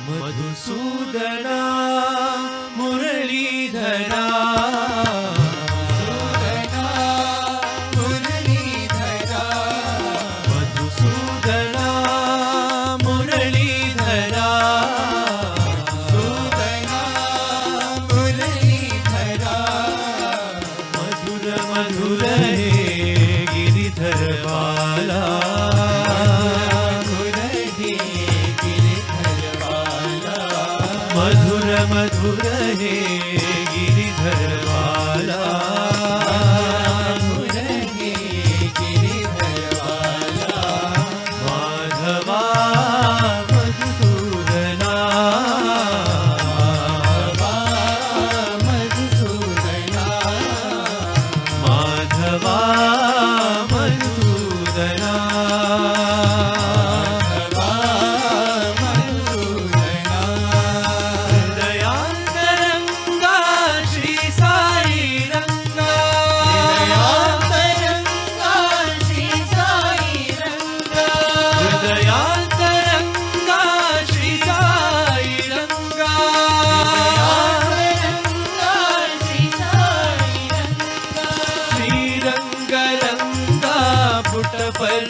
मधुसूदना मुरलीधरा मधुसूदना मुरलीधरा मधुर मधुर हे गिरिधर बाला मधुर मधुर हे गिरिधर वाला माधवा मधुसूदना माधवा मधुसूदना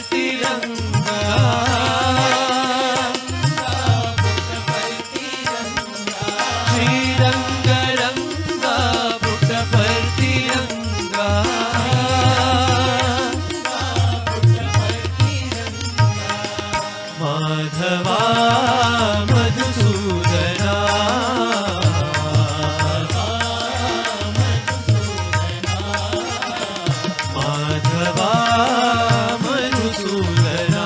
तिरंगा श्रीरंग रंगा पुट पर तिरंगा माधवा मधुसूदना माधवा मधुसूदना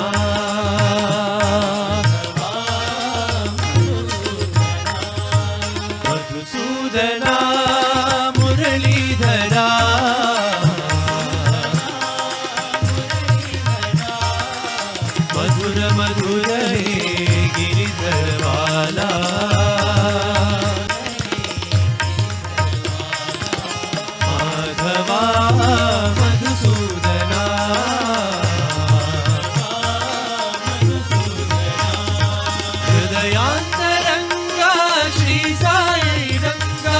मुरलीधरा मधुर मधुर हे गिरिधर वाला माधवा मधुसूदना हृदयांतरंगा श्री साई रंगा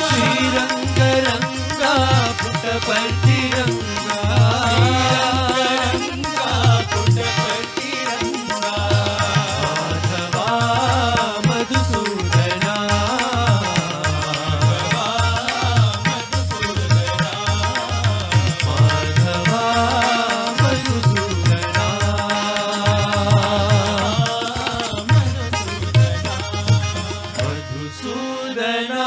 श्रीरंग रंगा पुट पर तिरंगा माधवा मधुसूदना माधवा मधुसूदना मधुसूदना